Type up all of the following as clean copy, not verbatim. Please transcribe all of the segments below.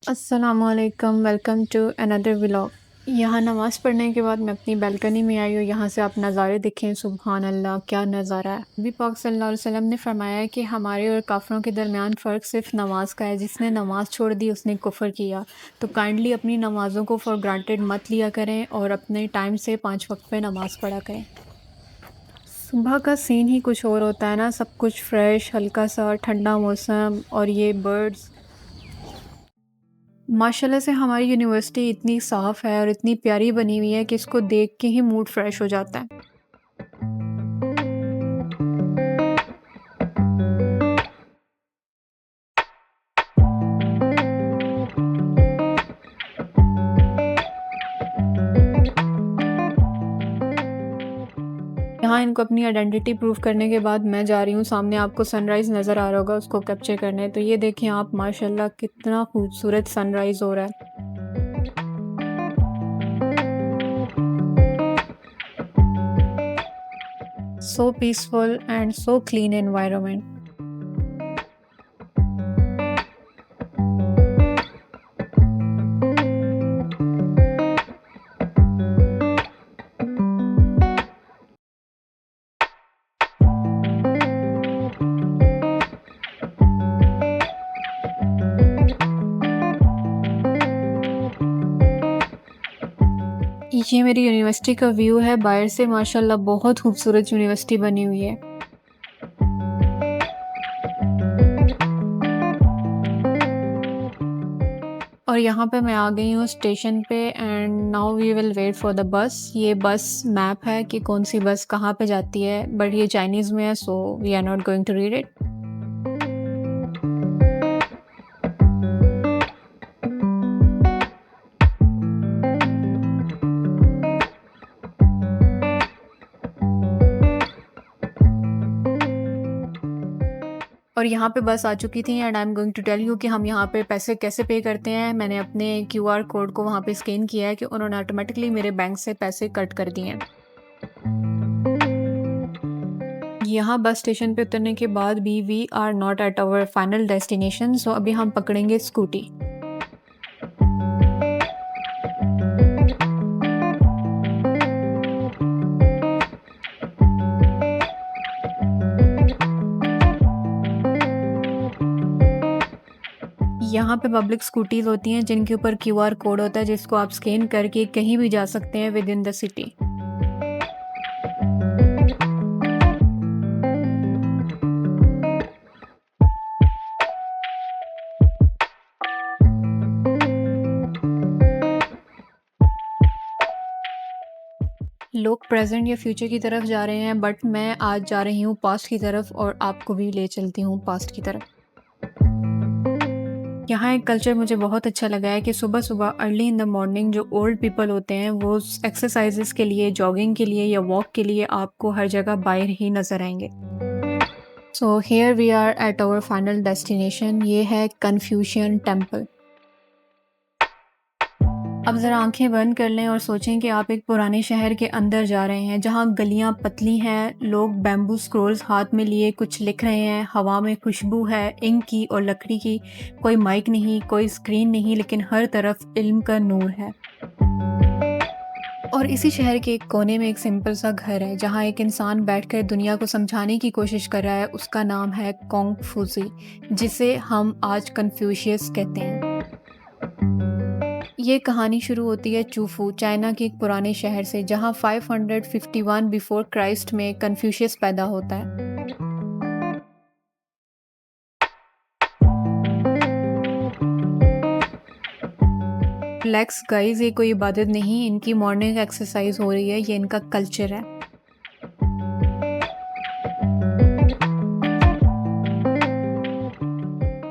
अस्सलामुअलैकुम, welcome to another vlog. यहाँ नमाज़ पढ़ने के बाद मैं अपनी बालकनी में आई हूँ। यहाँ से आप नज़ारे देखें, सुबहान अल्लाह, क्या नज़ारा है। नबी पाक सल्लल्लाहु अलैहि वसल्लम ने फरमाया है कि हमारे और काफ़िरों के दरमियान फ़र्क सिर्फ नमाज का है। जिसने नमाज छोड़ दी उसने कुफ्र किया। तो काइंडली अपनी नमाज़ों को फॉर ग्रांटेड मत लिया करें और अपने टाइम से 5 वक्त पे नमाज़ पढ़ा करें। सुबह का सीन ही कुछ और होता है ना, सब कुछ फ्रेश, हल्का सा ठंडा मौसम और ये बर्ड्स। माशाल्लाह से हमारी यूनिवर्सिटी इतनी साफ़ है और इतनी प्यारी बनी हुई है कि इसको देख के ही मूड फ्रेश हो जाता है। यहाँ इनको अपनी आइडेंटिटी प्रूव करने के बाद मैं जा रही हूँ, सामने आपको सनराइज़ नज़र आ रहा होगा, उसको कैप्चर करने। तो ये देखें आप, माशाल्लाह कितना खूबसूरत सनराइज़ हो रहा है। सो peaceful and so clean environment. ये मेरी यूनिवर्सिटी का व्यू है बाहर से, माशाल्लाह बहुत खूबसूरत यूनिवर्सिटी बनी हुई है। और यहाँ पे मैं आ गई हूँ स्टेशन पे and now we will wait for the bus. ये बस मैप है कि कौन सी बस कहाँ पे जाती है, बट ये चाइनीज़ में है, so we are not going to read it. और यहाँ पे बस आ चुकी थी and I am going to tell you कि हम यहाँ पे पैसे कैसे पे करते हैं। मैंने अपने क्यूआर कोड को वहाँ पे स्कैन किया है कि उन्होंने ऑटोमेटिकली मेरे बैंक से पैसे कट कर दिए हैं। यहाँ बस स्टेशन पे उतरने के बाद भी we are not at our final destination, so अभी हम पकड़ेंगे स्कूटी। यहाँ पे पब्लिक स्कूटीज़ होती हैं जिनके ऊपर क्यूआर कोड होता है, जिसको आप स्कैन करके कहीं भी जा सकते हैं विद इन द सिटी। लोग प्रेजेंट या फ्यूचर की तरफ जा रहे हैं, बट मैं आज जा रही हूँ पास्ट की तरफ और आपको भी ले चलती हूँ पास्ट की तरफ। यहाँ एक कल्चर मुझे बहुत अच्छा लगा है कि सुबह-सुबह अर्ली इन द मॉर्निंग जो ओल्ड पीपल होते हैं वो एक्सरसाइजेज़ के लिए, जॉगिंग के लिए या वॉक के लिए आपको हर जगह बाहर ही नज़र आएँगे। So here we are at our final destination, ये है कन्फ्यूशियन टेंपल। अब ज़रा आँखें बंद कर लें और सोचें कि आप एक पुराने शहर के अंदर जा रहे हैं, जहाँ गलियाँ पतली हैं, लोग बैम्बू स्क्रॉल्स हाथ में लिए कुछ लिख रहे हैं, हवा में खुशबू है इंक की और लकड़ी की, कोई माइक नहीं, कोई स्क्रीन नहीं, लेकिन हर तरफ इल्म का नूर है। और इसी शहर के एक कोने में एक सिंपल सा घर है, जहाँ एक इंसान बैठकर दुनिया को समझाने की कोशिश कर रहा है। उसका नाम है कॉन्फ्यूसी, जिसे हम आज कन्फ्यूशियस कहते हैं। ये कहानी शुरू होती है चूफू, चाइना के एक पुराने शहर से, जहाँ 551 बिफोर क्राइस्ट में कन्फ्यूशियस पैदा होता है। रिलैक्स गाइस, ये कोई इबादत नहीं, इनकी मॉर्निंग एक्सरसाइज हो रही है, ये इनका कल्चर है।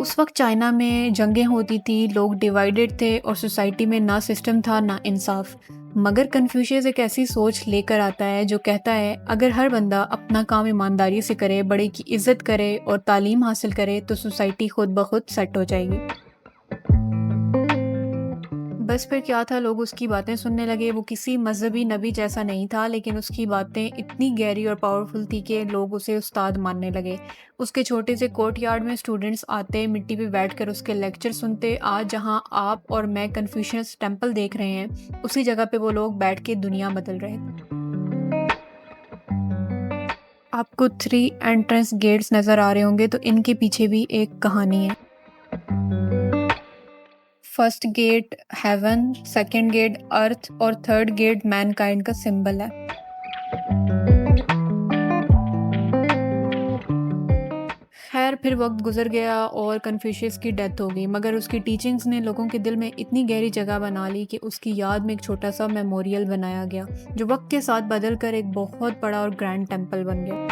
उस वक्त चाइना में जंगें होती थी, लोग डिवाइडेड थे और सोसाइटी में ना सिस्टम था ना इंसाफ। मगर कन्फ्यूशियस एक ऐसी सोच लेकर आता है जो कहता है अगर हर बंदा अपना काम ईमानदारी से करे, बड़े की इज्जत करे और तालीम हासिल करे तो सोसाइटी खुद ब खुद सेट हो जाएगी। बस फिर क्या था, लोग उसकी बातें सुनने लगे। वो किसी मज़हबी नबी जैसा नहीं था, लेकिन उसकी बातें इतनी गहरी और पावरफुल थी कि लोग उसे उस्ताद मानने लगे। उसके छोटे से कोर्टयार्ड में स्टूडेंट्स आते, मिट्टी पे बैठकर उसके लेक्चर सुनते। आज जहाँ आप और मैं कन्फ्यूशियस टेम्पल देख रहे हैं, उसी जगह पे वो लोग बैठ के दुनिया बदल रहे थे। आपको 3 एंट्रेंस गेट्स नज़र आ रहे होंगे, तो इनके पीछे भी एक कहानी है। First gate heaven, second gate earth और थर्ड गेट मैनकाइंड का सिंबल है। खैर, फिर वक्त गुजर गया और कन्फ्यूशियस की डेथ हो गई, मगर उसकी टीचिंग्स ने लोगों के दिल में इतनी गहरी जगह बना ली कि उसकी याद में एक छोटा सा मेमोरियल बनाया गया, जो वक्त के साथ बदल कर एक बहुत बड़ा और ग्रैंड टेम्पल बन गया।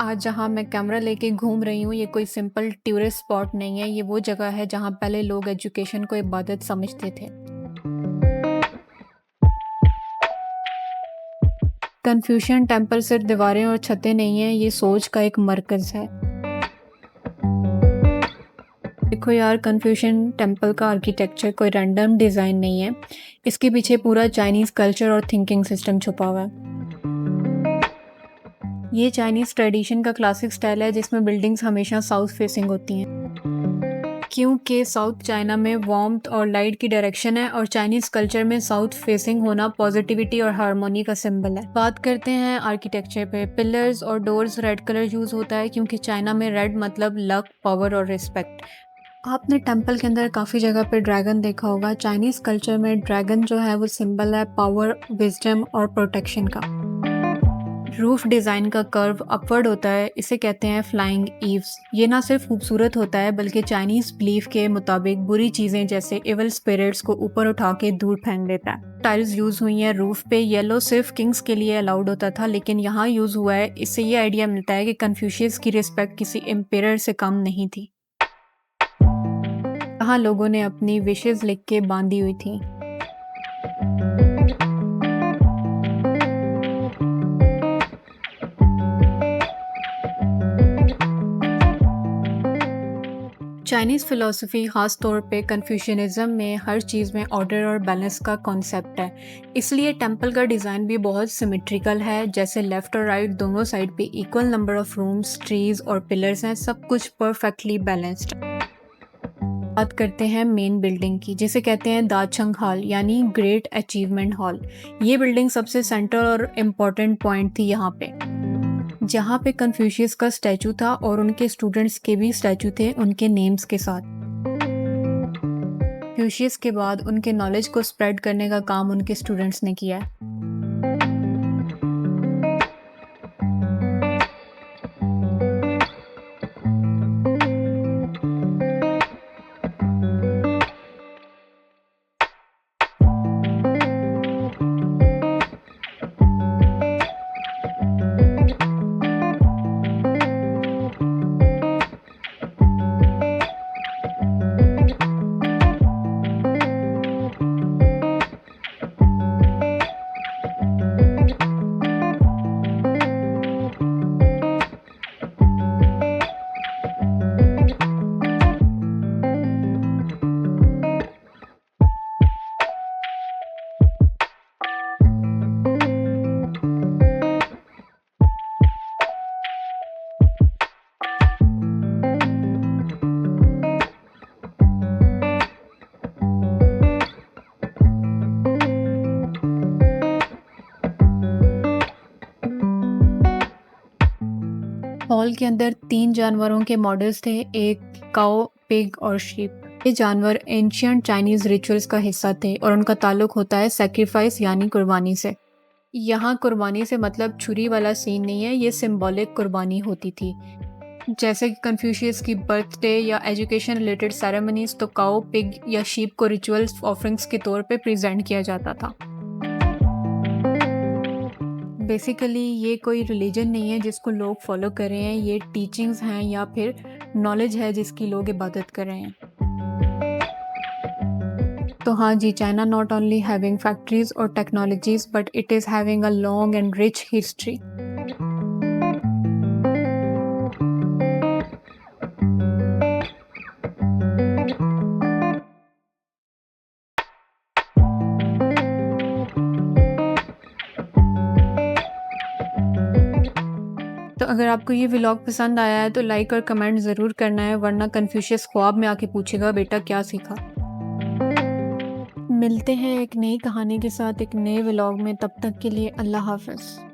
आज जहाँ मैं कैमरा लेके घूम रही हूँ, ये कोई सिंपल टूरिस्ट स्पॉट नहीं है। ये वो जगह है जहाँ पहले लोग एजुकेशन को इबादत समझते थे। कन्फ्यूशियन टेम्पल सिर्फ दीवारें और छतें नहीं हैं, ये सोच का एक मरकज़ है। देखो यार, कन्फ्यूशियन टेम्पल का आर्किटेक्चर कोई रैंडम डिज़ाइन नहीं है। इसके पीछे पूरा चाइनीज़ कल्चर और थिंकिंग सिस्टम छुपा हुआ है। ये चाइनीज़ ट्रेडिशन का क्लासिक स्टाइल है, जिसमें बिल्डिंग्स हमेशा साउथ फेसिंग होती हैं, क्योंकि साउथ चाइना में वार्मथ और लाइट की डायरेक्शन है, और चाइनीज़ कल्चर में साउथ फेसिंग होना पॉजिटिविटी और हार्मोनी का सिंबल है। बात करते हैं आर्किटेक्चर पे। पिलर्स और डोर्स रेड कलर यूज़ होता है, क्योंकि चाइना में रेड मतलब लक, पावर और रिस्पेक्ट। आपने टेम्पल के अंदर काफ़ी जगह पे ड्रैगन देखा होगा। चाइनीज़ कल्चर में ड्रैगन जो है वो सिंबल है पावर, विजडम और प्रोटेक्शन का। रूफ डिज़ाइन का कर्व अपवर्ड होता है, इसे कहते हैं फ्लाइंग ईव्स। ये ना सिर्फ खूबसूरत होता है, बल्कि चाइनीज़ बिलीफ के मुताबिक बुरी चीज़ें जैसे इविल स्पिरिट्स को ऊपर उठा के दूर फेंक देता है। टाइल्स यूज़ हुई हैं रूफ पे। येलो सिर्फ किंग्स के लिए अलाउड होता था, लेकिन यहाँ यूज़ हुआ है। इससे ये आइडिया मिलता है कि कन्फ्यूशियस की रिस्पेक्ट किसी एम्पेरर से कम नहीं थी। यहाँ लोगों ने अपनी विशेज़ लिख के बांधी हुई थी। चाइनीज़ फ़िलॉसफ़ी ख़ास तौर पे कन्फ्यूशियनिज़्म में हर चीज़ में ऑर्डर और बैलेंस का कॉन्सेप्ट है। इसलिए टेम्पल का डिज़ाइन भी बहुत सिमेट्रिकल है, जैसे लेफ़्ट और राइट दोनों साइड पे equal number of rooms, trees और पिलर्स हैं, सब कुछ परफेक्टली बैलेंस्ड। बात करते हैं मेन बिल्डिंग की, जिसे कहते हैं दाचंग हॉल, यानी ग्रेट अचीवमेंट हॉल। ये बिल्डिंग सबसे सेंट्रल और इम्पॉर्टेंट पॉइंट थी यहाँ पे, जहाँ पे कन्फ्यूशियस का स्टैचू था और उनके स्टूडेंट्स के भी स्टैचू थे उनके नेम्स के साथ। कन्फ्यूशियस के बाद उनके नॉलेज को स्प्रेड करने का काम उनके स्टूडेंट्स ने किया है। हॉल के अंदर 3 जानवरों के मॉडल्स थे, एक काऊ, पिग और शीप। ये जानवर एंशियंट चाइनीज़ रिचुअल्स का हिस्सा थे और उनका ताल्लुक होता है सैक्रिफाइस यानी कुर्बानी से। यहाँ कुर्बानी से मतलब छुरी वाला सीन नहीं है, ये सिंबॉलिक कुर्बानी होती थी। जैसे कि कन्फ्यूशियस की बर्थडे या एजुकेशन रिलेटेड सेरेमनीज, तो काऊ, पिग या शीप को रिचुअल्स ऑफरिंग्स के तौर पे प्रेजेंट किया जाता था। बेसिकली ये कोई रिलीजन नहीं है जिसको लोग फॉलो कर रहे हैं, ये टीचिंग्स हैं या फिर नॉलेज है जिसकी लोग इबादत कर रहे हैं। तो हाँ जी, China not only having factories और technologies, but it is having a long and rich history. अगर आपको ये व्लॉग पसंद आया है तो लाइक और कमेंट ज़रूर करना है, वरना कन्फ्यूशियस ख्वाब में आके पूछेगा बेटा क्या सीखा। मिलते हैं एक नई कहानी के साथ एक नए व्लॉग में, तब तक के लिए अल्लाह हाफ़िज़।